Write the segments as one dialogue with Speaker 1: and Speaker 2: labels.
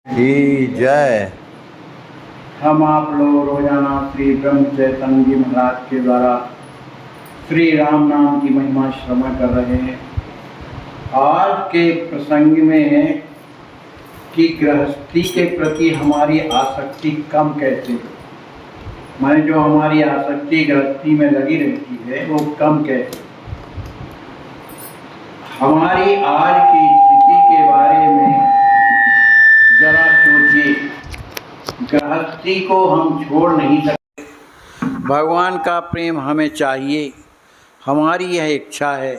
Speaker 1: की जय।
Speaker 2: हम आप लोग रोजाना श्री ब्रह्म चैतन्य जी महाराज के द्वारा श्री राम नाम की महिमा श्रवण कर रहे हैं। आज के प्रसंग में है कि गृहस्थी के प्रति हमारी आसक्ति कम कैसे, माने जो हमारी आसक्ति गृहस्थी में लगी रहती है वो कम कैसे। हमारी आज की स्थिति के बारे में जरा सोचिए। गृहस्थी को हम छोड़ नहीं सकते, भगवान का प्रेम हमें चाहिए। हमारी यह इच्छा है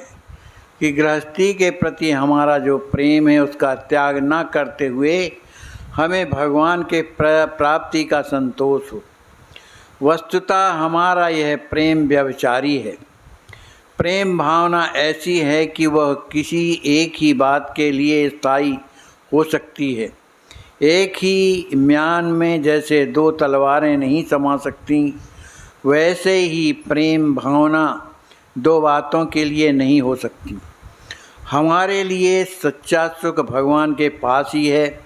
Speaker 2: कि गृहस्थी के प्रति हमारा जो प्रेम है उसका त्याग न करते हुए हमें भगवान के प्राप्ति का संतोष हो। वस्तुतः हमारा यह प्रेम व्यभिचारी है। प्रेम भावना ऐसी है कि वह किसी एक ही बात के लिए स्थायी हो सकती है। एक ही म्यान में जैसे दो तलवारें नहीं समा सकती, वैसे ही प्रेम भावना दो बातों के लिए नहीं हो सकती। हमारे लिए सच्चा सुख भगवान के पास ही है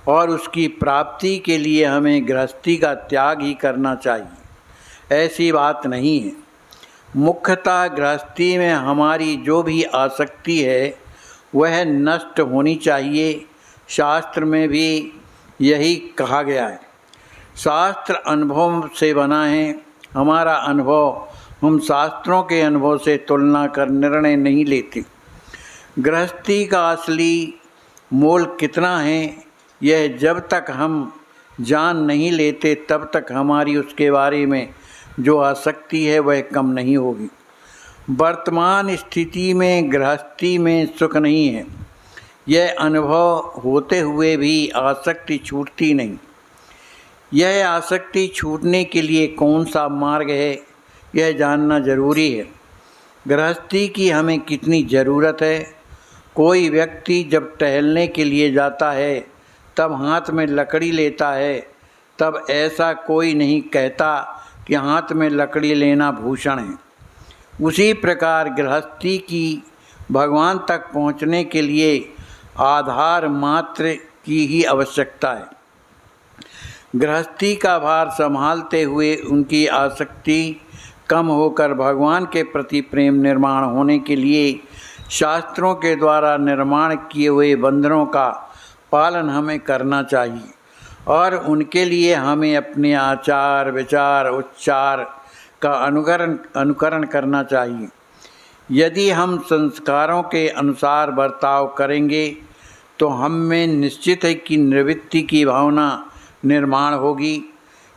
Speaker 2: और उसकी प्राप्ति के लिए हमें गृहस्थी का त्याग ही करना चाहिए, ऐसी बात नहीं है। मुख्यतः गृहस्थी में हमारी जो भी आसक्ति है वह नष्ट होनी चाहिए। शास्त्र में भी यही कहा गया है। शास्त्र अनुभव से बना है। हमारा अनुभव हम शास्त्रों के अनुभव से तुलना कर निर्णय नहीं लेते। गृहस्थी का असली मोल कितना है यह जब तक हम जान नहीं लेते तब तक हमारी उसके बारे में जो आसक्ति है वह कम नहीं होगी। वर्तमान स्थिति में गृहस्थी में सुख नहीं है, यह अनुभव होते हुए भी आसक्ति छूटती नहीं। यह आसक्ति छूटने के लिए कौन सा मार्ग है यह जानना जरूरी है। गृहस्थी की हमें कितनी ज़रूरत है। कोई व्यक्ति जब टहलने के लिए जाता है तब हाथ में लकड़ी लेता है, तब ऐसा कोई नहीं कहता कि हाथ में लकड़ी लेना भूषण है। उसी प्रकार गृहस्थी की भगवान तक पहुँचने के लिए आधार मात्र की ही आवश्यकता है। गृहस्थी का भार संभालते हुए उनकी आसक्ति कम होकर भगवान के प्रति प्रेम निर्माण होने के लिए शास्त्रों के द्वारा निर्माण किए हुए बंधनों का पालन हमें करना चाहिए और उनके लिए हमें अपने आचार विचार उच्चार का अनुकरण करना चाहिए। यदि हम संस्कारों के अनुसार बर्ताव करेंगे तो हम में निश्चित है कि निवृत्ति की भावना निर्माण होगी,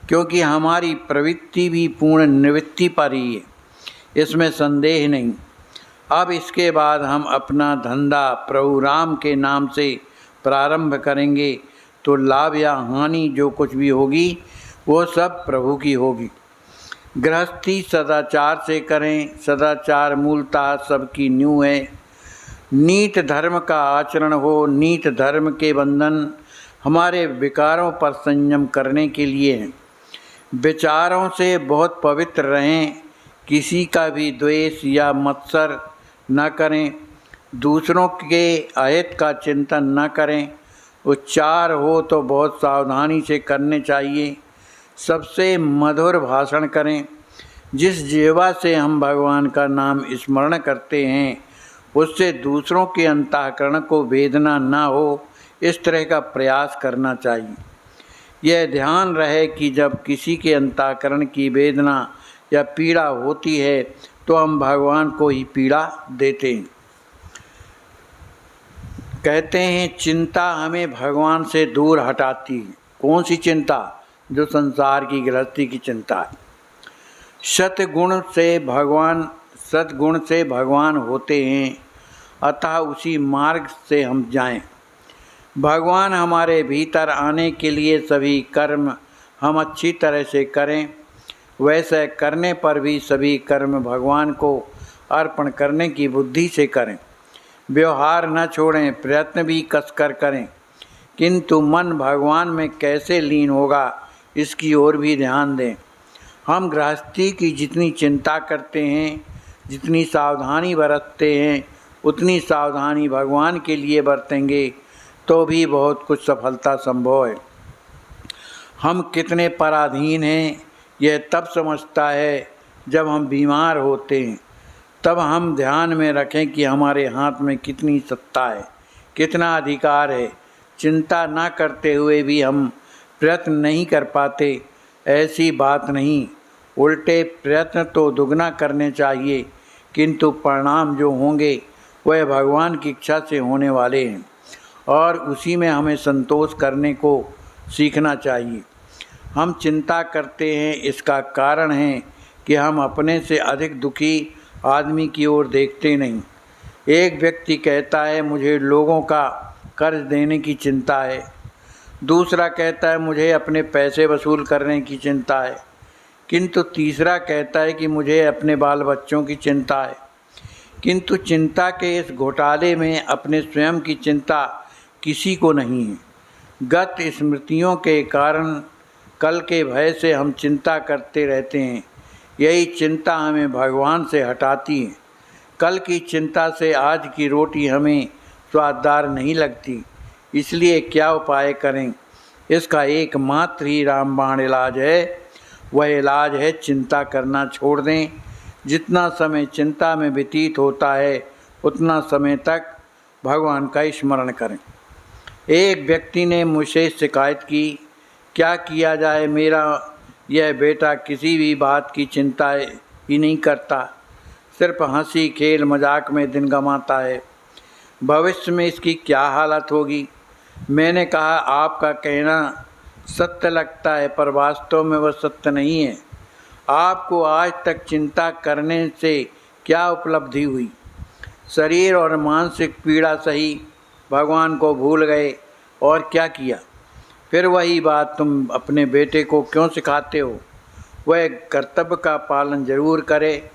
Speaker 2: क्योंकि हमारी प्रवृत्ति भी पूर्ण निवृत्ति पर ही है, इसमें संदेह नहीं। अब इसके बाद हम अपना धंधा प्रभु राम के नाम से प्रारंभ करेंगे तो लाभ या हानि जो कुछ भी होगी वो सब प्रभु की होगी। गृहस्थी सदाचार से करें। सदाचार मूलतः सबकी नींव है। नीत धर्म का आचरण हो। नीत धर्म के बंधन हमारे विकारों पर संयम करने के लिए हैं। विचारों से बहुत पवित्र रहें। किसी का भी द्वेष या मत्सर न करें। दूसरों के अहित का चिंतन न करें। उच्चार हो तो बहुत सावधानी से करने चाहिए। सबसे मधुर भाषण करें। जिस जिह्वा से हम भगवान का नाम स्मरण करते हैं उससे दूसरों के अंतःकरण को वेदना न हो, इस तरह का प्रयास करना चाहिए। यह ध्यान रहे कि जब किसी के अंतःकरण की वेदना या पीड़ा होती है तो हम भगवान को ही पीड़ा देते हैं। कहते हैं चिंता हमें भगवान से दूर हटाती है। कौन सी चिंता? जो संसार की गृहस्थी की चिंता है। सद्गुण से भगवान होते हैं, अतः उसी मार्ग से हम जाएं। भगवान हमारे भीतर आने के लिए सभी कर्म हम अच्छी तरह से करें। वैसे करने पर भी सभी कर्म भगवान को अर्पण करने की बुद्धि से करें। व्यवहार न छोड़ें, प्रयत्न भी कसकर करें, किंतु मन भगवान में कैसे लीन होगा इसकी ओर भी ध्यान दें। हम गृहस्थी की जितनी चिंता करते हैं, जितनी सावधानी बरतते हैं, उतनी सावधानी भगवान के लिए बरतेंगे तो भी बहुत कुछ सफलता संभव है। हम कितने पराधीन हैं यह तब समझता है जब हम बीमार होते हैं। तब हम ध्यान में रखें कि हमारे हाथ में कितनी सत्ता है, कितना अधिकार है। चिंता ना करते हुए भी हम प्रयत्न नहीं कर पाते, ऐसी बात नहीं। उल्टे प्रयत्न तो दुगना करने चाहिए, किंतु परिणाम जो होंगे वह भगवान की इच्छा से होने वाले हैं और उसी में हमें संतोष करने को सीखना चाहिए। हम चिंता करते हैं, इसका कारण है कि हम अपने से अधिक दुखी आदमी की ओर देखते नहीं। एक व्यक्ति कहता है मुझे लोगों का कर्ज देने की चिंता है, दूसरा कहता है मुझे अपने पैसे वसूल करने की चिंता है, किंतु तीसरा कहता है कि मुझे अपने बाल बच्चों की चिंता है। किंतु चिंता के इस घोटाले में अपने स्वयं की चिंता किसी को नहीं है। गत स्मृतियों के कारण कल के भय से हम चिंता करते रहते हैं। यही चिंता हमें भगवान से हटाती है। कल की चिंता से आज की रोटी हमें स्वाददार नहीं लगती, इसलिए क्या उपाय करें? इसका एकमात्र ही रामबाण इलाज है। वह इलाज है चिंता करना छोड़ दें। जितना समय चिंता में व्यतीत होता है उतना समय तक भगवान का स्मरण करें। एक व्यक्ति ने मुझसे शिकायत की, क्या किया जाए, मेरा यह बेटा किसी भी बात की चिंता ही नहीं करता, सिर्फ हंसी खेल मजाक में दिन गंवाता है। भविष्य में इसकी क्या हालत होगी? मैंने कहा आपका कहना सत्य लगता है, पर वास्तव में वह सत्य नहीं है। आपको आज तक चिंता करने से क्या उपलब्धि हुई? शरीर और मानसिक पीड़ा सही, भगवान को भूल गए और क्या किया? फिर वही बात तुम अपने बेटे को क्यों सिखाते हो? वह कर्तव्य का पालन जरूर करे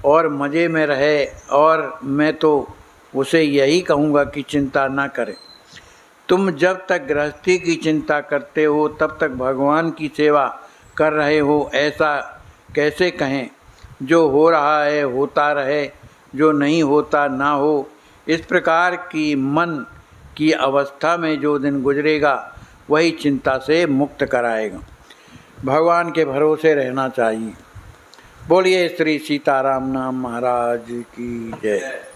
Speaker 2: और मज़े में रहे, और मैं तो उसे यही कहूँगा कि चिंता ना करे। तुम जब तक गृहस्थी की चिंता करते हो तब तक भगवान की सेवा कर रहे हो, ऐसा कैसे कहें? जो हो रहा है होता रहे, जो नहीं होता ना हो। इस प्रकार की मन की अवस्था में जो दिन गुजरेगा वही चिंता से मुक्त कराएगा। भगवान के भरोसे रहना चाहिए। बोलिए श्री सीताराम नाम महाराज की जय।